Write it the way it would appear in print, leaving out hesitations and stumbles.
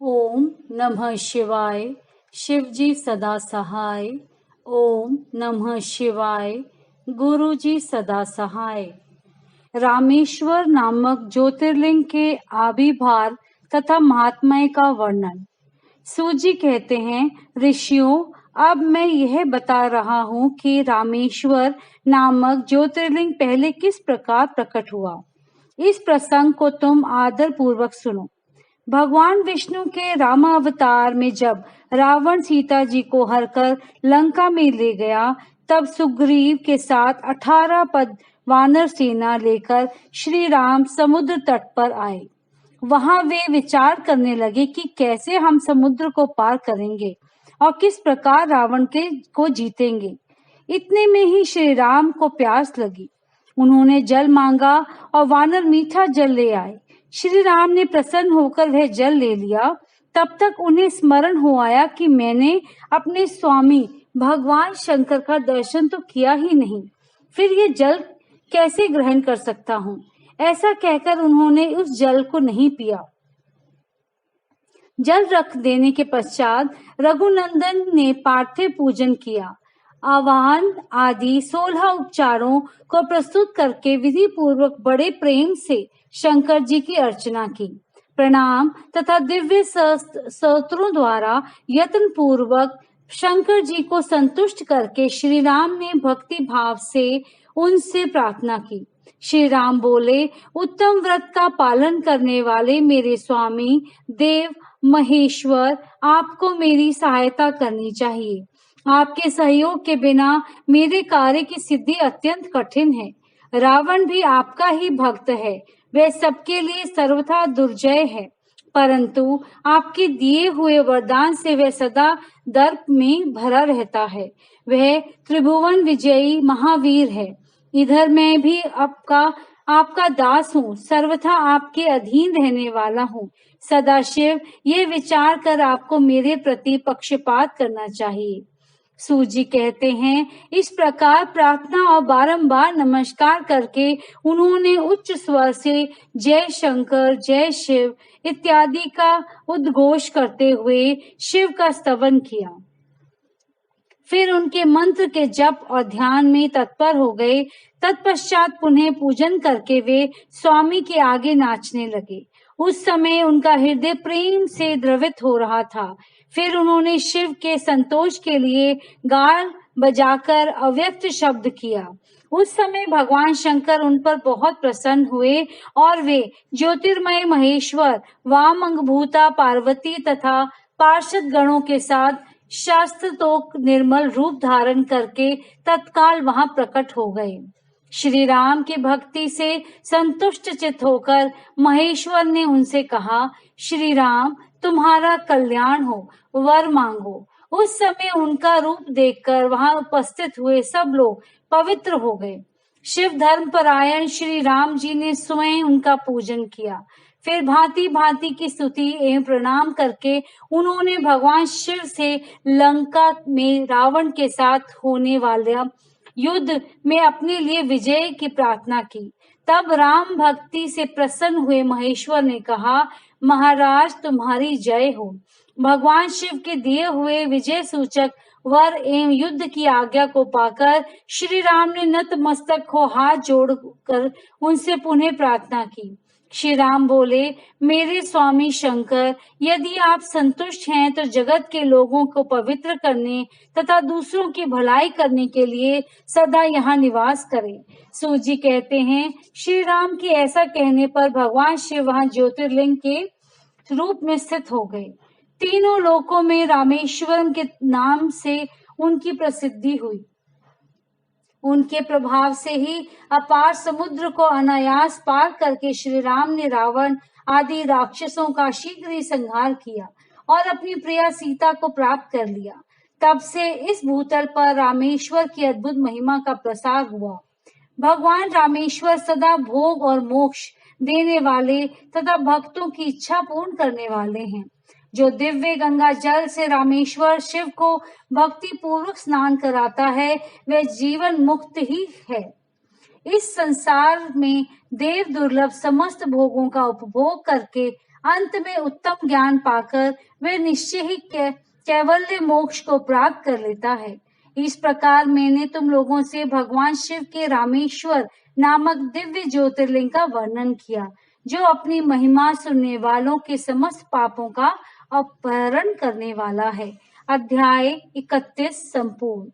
ओम नमः शिवाय। शिव जी सदा सहाय। ओम नमः शिवाय। गुरु जी सदा सहाय। रामेश्वर नामक ज्योतिर्लिंग के आविर्भाव तथा महात्म्य का वर्णन। सूजी कहते हैं, ऋषियों, अब मैं यह बता रहा हूँ कि रामेश्वर नामक ज्योतिर्लिंग पहले किस प्रकार प्रकट हुआ। इस प्रसंग को तुम आदर पूर्वक सुनो। भगवान विष्णु के रामावतार में जब रावण सीता जी को हरकर लंका में ले गया, तब सुग्रीव के साथ 18 पद वानर सेना लेकर श्री राम समुद्र तट पर आए। वहां वे विचार करने लगे कि कैसे हम समुद्र को पार करेंगे और किस प्रकार रावण को जीतेंगे। इतने में ही श्री राम को प्यास लगी। उन्होंने जल मांगा और वानर मीठा जल ले आए। श्री राम ने प्रसन्न होकर वह जल ले लिया। तब तक उन्हें स्मरण हो आया कि मैंने अपने स्वामी भगवान शंकर का दर्शन तो किया ही नहीं, फिर ये जल कैसे ग्रहण कर सकता हूँ। ऐसा कहकर उन्होंने उस जल को नहीं पिया। जल रख देने के पश्चात रघुनंदन ने पार्थिव पूजन किया। आवाहन आदि 16 उपचारों को प्रस्तुत करके विधि पूर्वक बड़े प्रेम से शंकर जी की अर्चना की। प्रणाम तथा दिव्य स्तोत्रों द्वारा यत्न पूर्वक शंकर जी को संतुष्ट करके श्री राम ने भक्ति भाव से उनसे प्रार्थना की। श्री राम बोले, उत्तम व्रत का पालन करने वाले मेरे स्वामी देव महेश्वर, आपको मेरी सहायता करनी चाहिए। आपके सहयोग के बिना मेरे कार्य की सिद्धि अत्यंत कठिन है। रावण भी आपका ही भक्त है, वह सबके लिए सर्वथा दुर्जय है, परंतु आपके दिए हुए वरदान से वह सदा दर्प में भरा रहता है। वह त्रिभुवन विजयी महावीर है। इधर मैं भी आपका दास हूँ, सर्वथा आपके अधीन रहने वाला हूँ। सदाशिव ये विचार कर आपको मेरे प्रति पक्षपात करना चाहिए। सूजी कहते हैं, इस प्रकार प्रार्थना और बारंबार नमस्कार करके उन्होंने उच्च स्वर से जय शंकर, जय शिव इत्यादि का उद्घोष करते हुए शिव का स्तवन किया। फिर उनके मंत्र के जप और ध्यान में तत्पर हो गए। तत्पश्चात पुनः पूजन करके वे स्वामी के आगे नाचने लगे। उस समय उनका हृदय प्रेम से द्रवित हो रहा था। फिर उन्होंने शिव के संतोष के लिए गाल बजाकर अव्यक्त शब्द किया। उस समय भगवान शंकर उन पर बहुत प्रसन्न हुए और वे ज्योतिर्मय महेश्वर, वामंगभूता पार्वती तथा पार्षद गणों के साथ शास्त्रोक्त निर्मल रूप धारण करके तत्काल वहां प्रकट हो गए। श्री राम की भक्ति से संतुष्ट चित्त होकर महेश्वर ने उनसे कहा, श्री राम, तुम्हारा कल्याण हो, वर मांगो। उस समय उनका रूप देखकर वहां उपस्थित हुए सब लोग पवित्र हो गए। शिव धर्म परायण श्री राम जी ने स्वयं उनका पूजन किया। फिर भांति भांति की स्तुति एवं प्रणाम करके उन्होंने भगवान शिव से लंका में रावण के साथ होने वाले युद्ध में अपने लिए विजय की प्रार्थना की। तब राम भक्ति से प्रसन्न हुए महेश्वर ने कहा, महाराज, तुम्हारी जय हो। भगवान शिव के दिए हुए विजय सूचक वर एवं युद्ध की आज्ञा को पाकर श्री राम ने नतमस्तक हो हाथ जोड़कर उनसे पुनः प्रार्थना की। श्री राम बोले, मेरे स्वामी शंकर, यदि आप संतुष्ट हैं तो जगत के लोगों को पवित्र करने तथा दूसरों की भलाई करने के लिए सदा यहाँ निवास करें। सूजी कहते हैं, श्री राम के ऐसा कहने पर भगवान शिव वहाँ ज्योतिर्लिंग के रूप में स्थित हो गए। तीनों लोकों में रामेश्वरम के नाम से उनकी प्रसिद्धि हुई। उनके प्रभाव से ही अपार समुद्र को अनायास पार करके श्री राम ने रावण आदि राक्षसों का शीघ्र ही संहार किया और अपनी प्रिया सीता को प्राप्त कर लिया। तब से इस भूतल पर रामेश्वर की अद्भुत महिमा का प्रसार हुआ। भगवान रामेश्वर सदा भोग और मोक्ष देने वाले तथा भक्तों की इच्छा पूर्ण करने वाले हैं। जो दिव्य गंगा जल से रामेश्वर शिव को भक्ति पूर्वक स्नान कराता है, वह जीवन मुक्त ही है। इस संसार में देव दुर्लभ समस्त भोगों का उपभोग करके अंत में उत्तम ज्ञान पाकर वे निश्चय ही कैवल्य मोक्ष को प्राप्त कर लेता है। इस प्रकार मैंने तुम लोगों से भगवान शिव के रामेश्वर नामक दिव्य ज्योतिर्लिंग का वर्णन किया, जो अपनी महिमा सुनने वालों के समस्त पापों का अपहरण करने वाला है। अध्याय 31 संपूर्ण।